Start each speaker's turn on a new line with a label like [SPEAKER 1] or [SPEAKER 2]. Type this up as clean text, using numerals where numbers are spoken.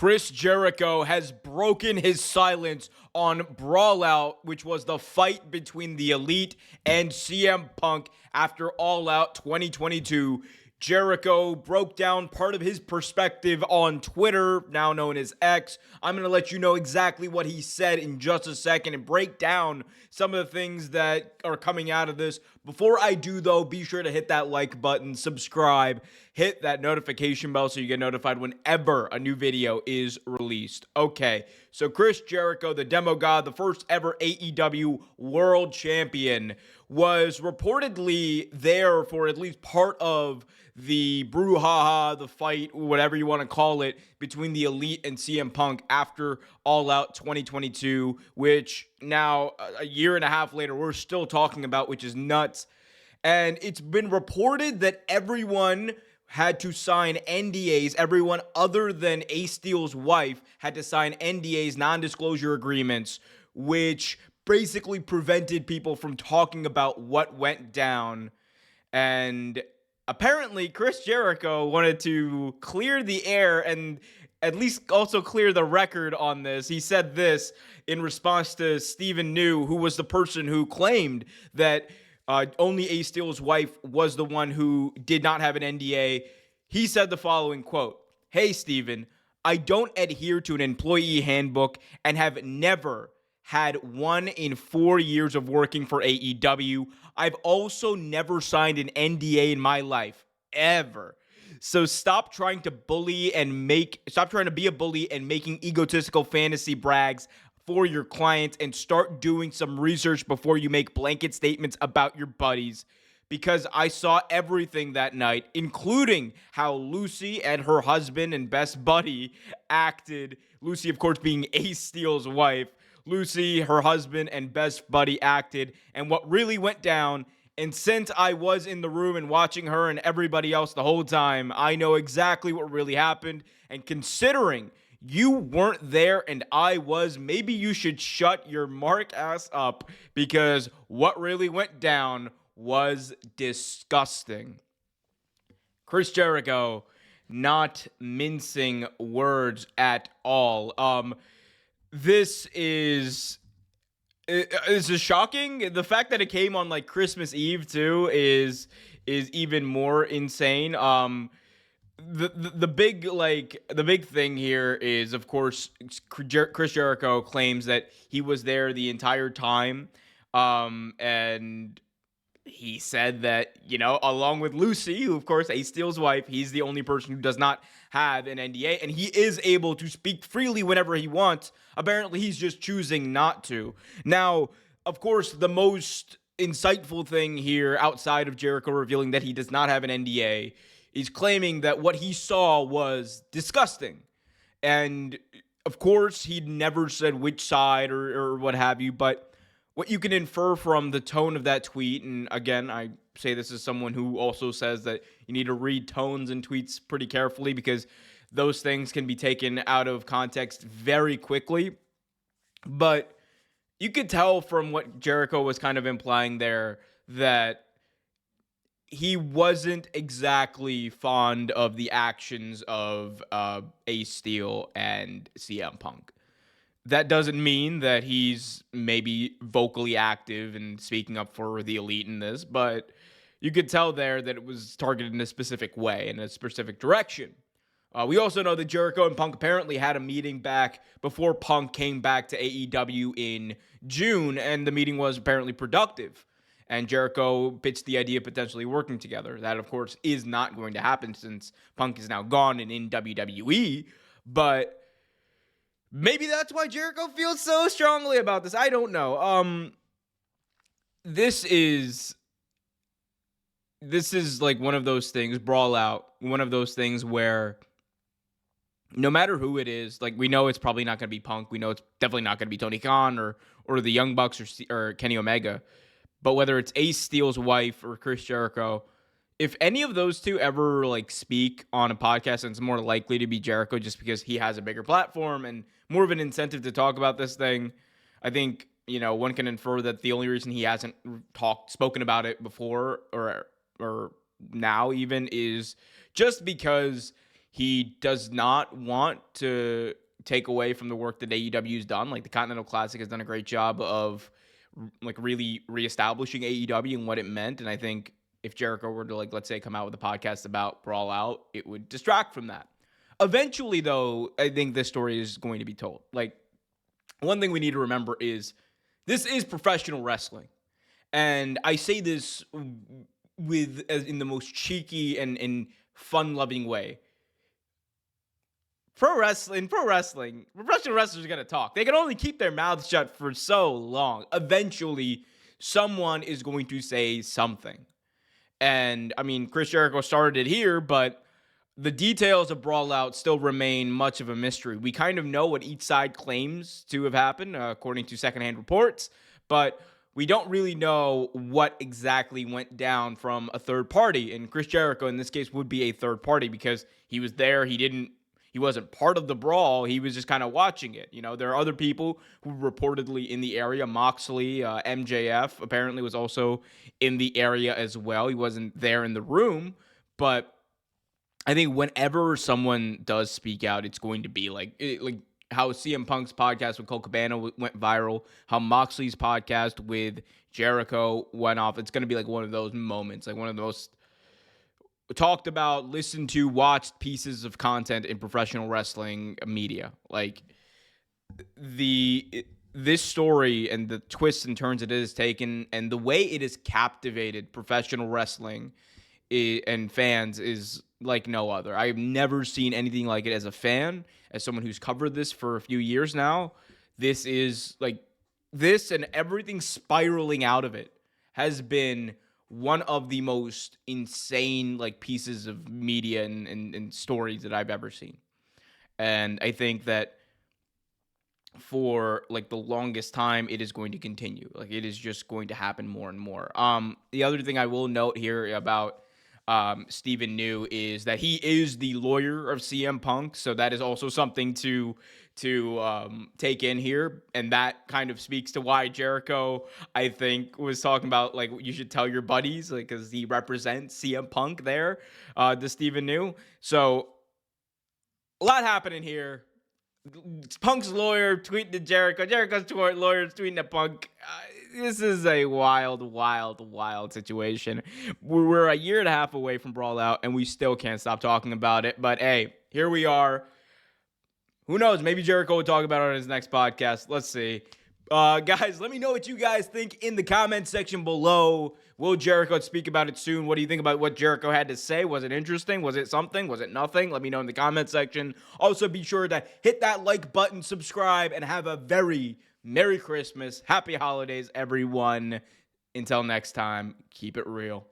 [SPEAKER 1] Chris Jericho has broken his silence on Brawl, which was the fight between the Elite and CM Punk after All Out 2022. Jericho broke down part of his perspective on Twitter, now known as X. I'm going to let you know exactly what he said in just a second and break down some of the things that are coming out of this. Before I do, though, be sure to hit that like button, subscribe, hit that notification bell so you get notified whenever a new video is released. Okay, so Chris Jericho, the Demo God, the first ever AEW World Champion, was reportedly there for at least part of the brouhaha, the fight, whatever you want to call it, between the Elite and CM Punk after All Out 2022, which now, a year and a half later, we're still talking about, which is nuts. And it's been reported that everyone had to sign NDAs. Everyone other than Ace Steel's wife had to sign NDAs, non-disclosure agreements, which basically prevented people from talking about what went down. And apparently, Chris Jericho wanted to clear the air and at least also clear the record on this. He said this in response to Stephen New, who was the person who claimed that only Ace Steel's wife was the one who did not have an NDA. He said the following quote, "Hey, Stephen, I don't adhere to an employee handbook and have never had one in 4 years of working for AEW. I've also never signed an NDA in my life, ever. So stop trying to be a bully and making egotistical fantasy brags for your clients and start doing some research before you make blanket statements about your buddies. Because I saw everything that night, including how Lucy and her husband and best buddy acted. Lucy, of course, being Ace Steel's wife. Lucy, her husband, and best buddy acted, and what really went down. And since I was in the room and watching her and everybody else the whole time, I know exactly what really happened. And considering you weren't there and I was, maybe you should shut your mark ass up, because what really went down was disgusting." Chris Jericho not mincing words at all. This is shocking. The fact that it came on like Christmas Eve too is even more insane. The big thing here is, of course, Chris Jericho claims that he was there the entire time, and he said that, along with Lucy, who, of course, Ace Steel's wife, he's the only person who does not have an NDA, and he is able to speak freely whenever he wants. Apparently, he's just choosing not to. Now, of course, the most insightful thing here, outside of Jericho revealing that he does not have an NDA, is claiming that what he saw was disgusting. And, of course, he'd never said which side or what have you, but what you can infer from the tone of that tweet, and again, I say this as someone who also says that you need to read tones and tweets pretty carefully, because those things can be taken out of context very quickly. But you could tell from what Jericho was kind of implying there that he wasn't exactly fond of the actions of Ace Steel and CM Punk. That doesn't mean that he's maybe vocally active and speaking up for the Elite in this, but you could tell there that it was targeted in a specific way, in a specific direction. We also know that Jericho and Punk apparently had a meeting back before Punk came back to AEW in June, and the meeting was apparently productive. And Jericho pitched the idea of potentially working together. That, of course, is not going to happen since Punk is now gone and in WWE, but maybe that's why Jericho feels so strongly about this. I don't know. This is like one of those things, Brawl Out, one of those things where no matter who it is, like, we know it's probably not going to be Punk. We know it's definitely not going to be Tony Khan or the Young Bucks or Kenny Omega. But whether it's Ace Steel's wife or Chris Jericho, if any of those two ever like speak on a podcast, and it's more likely to be Jericho just because he has a bigger platform and more of an incentive to talk about this thing, I think, one can infer that the only reason he hasn't spoken about it before or now even is just because He does not want to take away from the work that AEW's done. Like, the Continental Classic has done a great job of like really reestablishing AEW and what it meant. And I think if Jericho were to, like, let's say, come out with a podcast about Brawl Out, it would distract from that. Eventually, though, I think this story is going to be told. Like, one thing we need to remember is this is professional wrestling. And I say this in the most cheeky and fun-loving way. Professional wrestlers are going to talk. They can only keep their mouths shut for so long. Eventually, someone is going to say something. And, I mean, Chris Jericho started it here, but the details of Brawl Out still remain much of a mystery. We kind of know what each side claims to have happened, according to secondhand reports, but we don't really know what exactly went down from a third party. And Chris Jericho, in this case, would be a third party because he was there. He wasn't part of the brawl. He was just kind of watching it. You know, there are other people who were reportedly in the area. Moxley, MJF apparently was also in the area as well. He wasn't there in the room, but I think whenever someone does speak out, it's going to be like how CM Punk's podcast with Cole Cabana went viral, how Moxley's podcast with Jericho went off. It's going to be like one of those moments, like one of the most talked about, listened to, watched pieces of content in professional wrestling media. Like, this story and the twists and turns it has taken and the way it has captivated professional wrestling and fans is like no other. I've never seen anything like it as a fan, as someone who's covered this for a few years now. This is like, this and everything spiraling out of it has been one of the most insane like pieces of media and stories that I've ever seen. And I think that for like the longest time, it is going to continue. Like, it is just going to happen more and more. The other thing I will note here about Stephen New is that he is the lawyer of CM Punk, so that is also something to take in here, and that kind of speaks to why Jericho, I think, was talking about like you should tell your buddies, like, because he represents CM Punk there, to Stephen New. So a lot happening here. Punk's lawyer tweeting to Jericho. Jericho's lawyer tweeting to Punk. This is a wild situation. We're a year and a half away from Brawl Out, and we still can't stop talking about it. But hey, here we are. Who knows? Maybe Jericho will talk about it on his next podcast. Let's see. Guys, let me know what you guys think in the comment section below. Will Jericho speak about it soon? What do you think about what Jericho had to say? Was it interesting? Was it something? Was it nothing? Let me know in the comment section. Also, be sure to hit that like button, subscribe, and have a very Merry Christmas. Happy holidays, everyone. Until next time, keep it real.